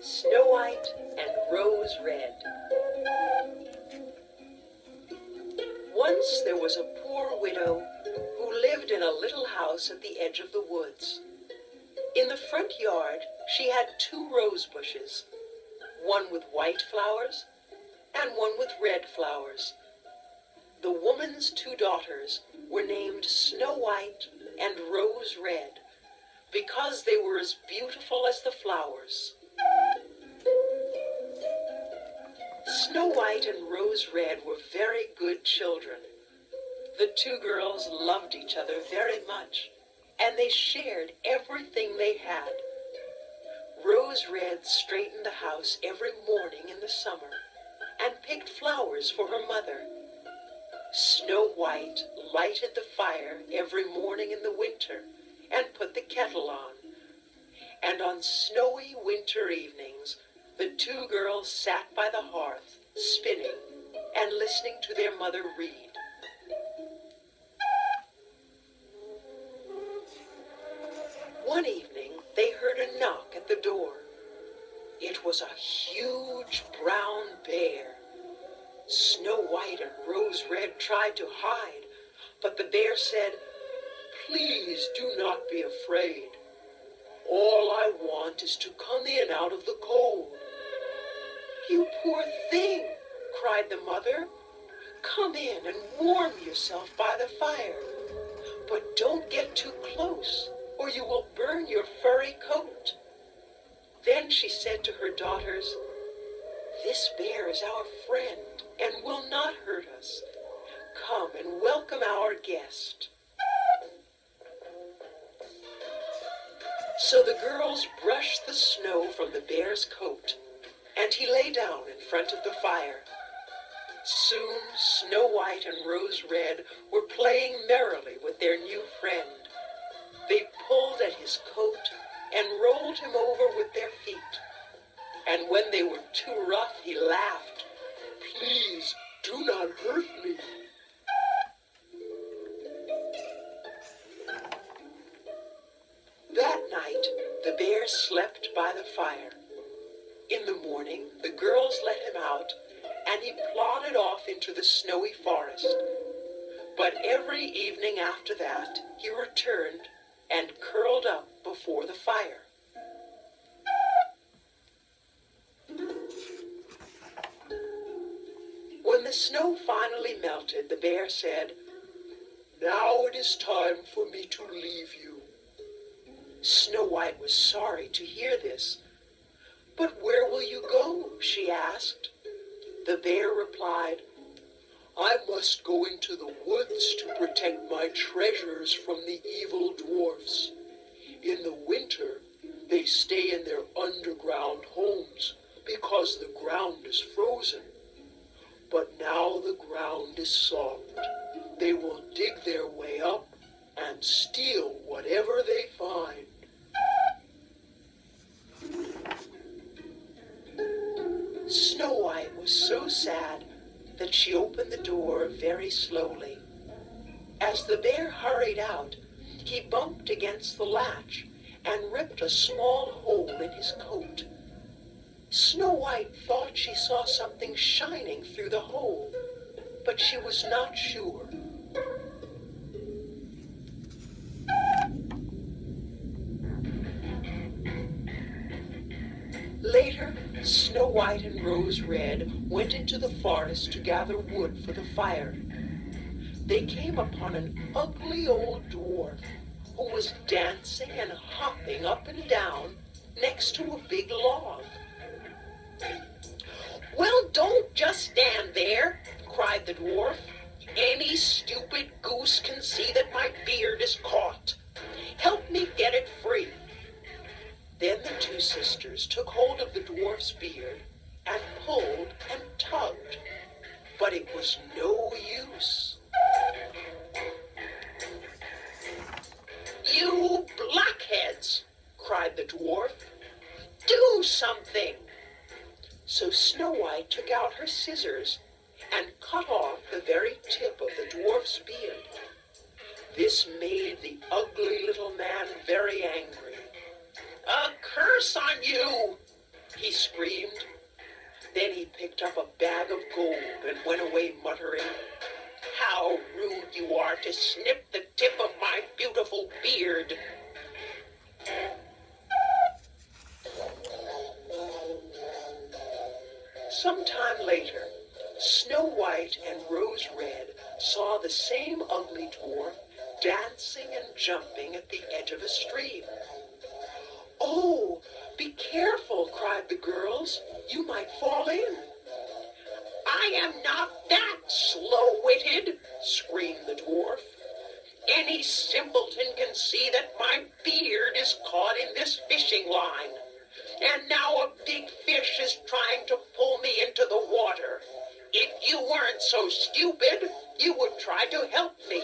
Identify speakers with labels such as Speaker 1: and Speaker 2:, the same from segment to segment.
Speaker 1: Snow White and Rose Red. Once there was a poor widow who lived in a little house at the edge of the woods. In the front yard she had 2 rose bushes, one with white flowers and one with red flowers. The woman's 2 daughters were named Snow White and Rose Red because they were as beautiful as the flowers. Snow White and Rose Red were very good children. The 2 girls loved each other very much, and they shared everything they had. Rose Red straightened the house every morning in the summer and picked flowers for her mother. Snow White lighted the fire every morning in the winter and put the kettle on. And on snowy winter evenings, the 2 girls sat by the hearth, spinning and listening to their mother read. One evening, they heard a knock at the door. It was a huge brown bear. Snow White and Rose Red tried to hide, but the bear said, "Please do not be afraid. All I want is to come in out of the cold." "You poor thing," cried the mother. "Come in and warm yourself by the fire. But don't get too close, or you will burn your furry coat." Then she said to her daughters, "This bear is our friend and will not hurt us. Come and welcome our guest." So the girls brushed the snow from the bear's coat, and he lay down in front of the fire. Soon Snow White and Rose Red were playing merrily with their new friend. They pulled at his coat and rolled him over with their feet. And when they were too rough, he laughed, "Please do not hurt me." That night, the bear slept by the fire. In the morning, the girls let him out, and he plodded off into the snowy forest. But every evening after that, he returned and curled up before the fire. When the snow finally melted, the bear said, "Now it is time for me to leave you." Snow White was sorry to hear this. "But where will you go?" she asked. The bear replied, "I must go into the woods to protect my treasures from the evil dwarfs. In the winter, they stay in their underground homes because the ground is frozen. But now the ground is soft. They will dig their way up and steal whatever they find." Snow White was so sad that she opened the door very slowly. As the bear hurried out, he bumped against the latch and ripped a small hole in his coat. Snow White thought she saw something shining through the hole, but she was not sure. Later, Snow White and Rose Red went into the forest to gather wood for the fire. They came upon an ugly old dwarf who was dancing and hopping up and down next to a big log. "Well, don't just stand there," cried the dwarf. "Any stupid goose can see that my beard is caught. Help me get it free." Then the 2 sisters took hold of the dwarf's beard and pulled and tugged, but it was no use. "You blockheads," cried the dwarf, "do something." So Snow White took out her scissors and cut off the very tip of the dwarf's beard. This made the ugly little man very angry. "A curse on you!" he screamed. Then he picked up a bag of gold and went away muttering, "How rude you are to snip the tip of my beautiful beard." Some time later, Snow White and Rose Red saw the same ugly dwarf dancing and jumping at the edge of a stream. "Oh, be careful," cried the girls. "You might fall in." "I am not that slow-witted," screamed the dwarf. "Any simpleton can see that my beard is caught in this fishing line. And now a big fish is trying to pull me into the water. If you weren't so stupid, you would try to help me."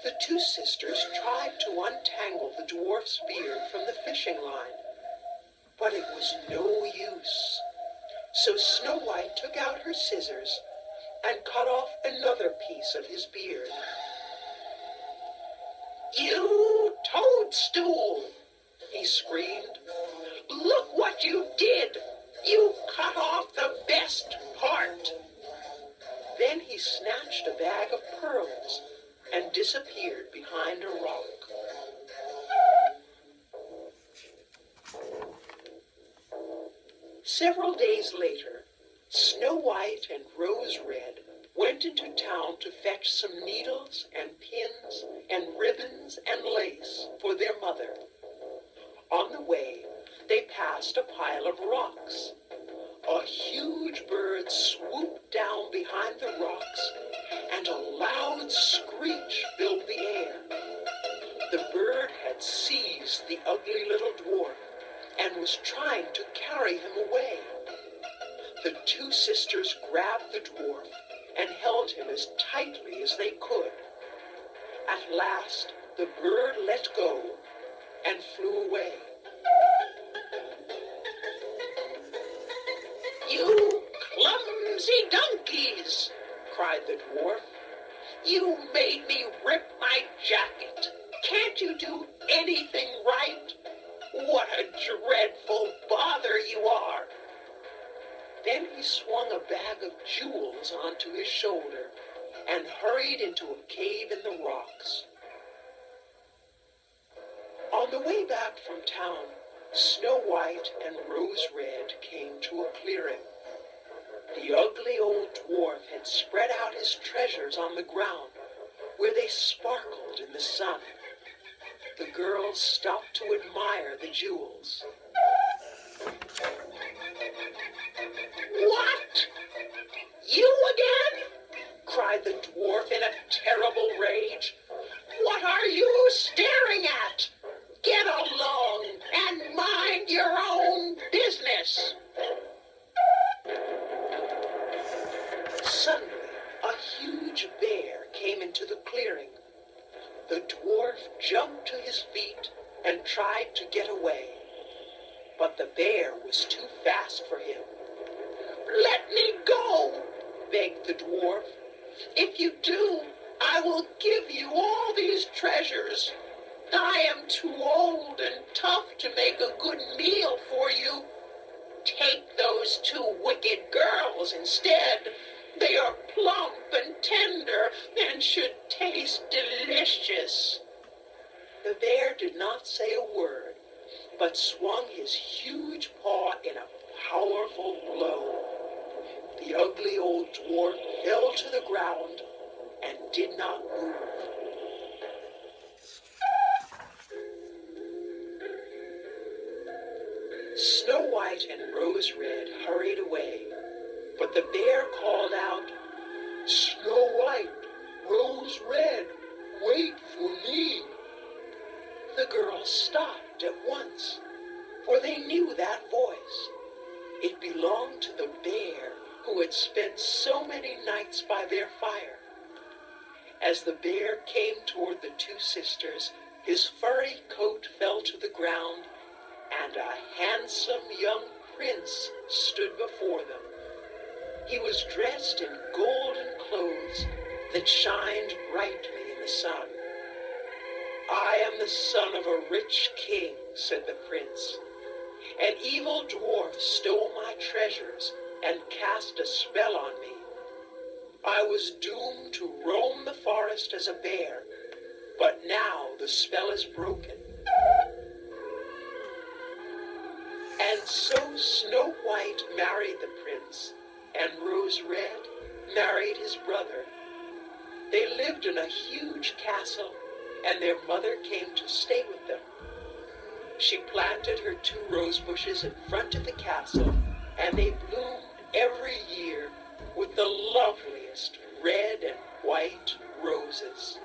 Speaker 1: The two sisters tried to untangle the dwarf's beard from the fishing line, but it was no use. So Snow White took out her scissors and cut off another piece of his beard. "You toadstool!" he screamed. "Look what you did! You cut off the best part!" Then he snatched a bag of pearls and disappeared behind a rock. Several days later, Snow White and Rose Red went into town to fetch some needles and pins and ribbons and lace for their mother. On the way, they passed a pile of rocks. A huge bird swooped down behind the rocks, and a loud screech filled the air. The bird had seized the ugly little dwarf and was trying to carry him away. The two sisters grabbed the dwarf and held him as tightly as they could. At last, the bird let go and flew away. "You clumsy donkeys!" cried the dwarf. "You made me rip my jacket. Can't you do anything right? What a dreadful bother you are!" Then he swung a bag of jewels onto his shoulder and hurried into a cave in the rocks. On the way back from town, Snow White and Rose Red came to a clearing. The ugly old dwarf had spread out his treasures on the ground, where they sparkled in the sun. The girls stopped to admire the jewels. "What? You again?" cried the dwarf in a terrible rage. "What are you staring at? Get along and mind your own business." Suddenly, a huge bear came into the clearing. The dwarf jumped to his feet and tried to get away, but the bear was too fast for him. "Let me go," begged the dwarf. "If you do, I will give you all these treasures. I am too old and tough to make a good meal for you. Take those two wicked girls instead. They are plump and tender and should taste delicious." The bear did not say a word, but swung his huge paw in a powerful blow. The ugly old dwarf fell to the ground and did not move. Snow White and Rose Red hurried away, but the bear called out, "Snow White, Rose Red, wait for me." The girls stopped at once, for they knew that voice. It belonged to the bear who had spent so many nights by their fire. As the bear came toward the two sisters, his furry coat fell to the ground, and a handsome young prince stood before them. He was dressed in golden clothes that shined brightly in the sun. "I am the son of a rich king," said the prince, An evil dwarf stole my treasures and cast a spell on me. I was doomed to roam the forest as a bear, but now the spell is broken. And so Snow White married the prince, and Rose Red married his brother. They lived in a huge castle, and their mother came to stay with them. She planted her 2 rose bushes in front of the castle, and they bloomed every year with the loveliest red and white roses.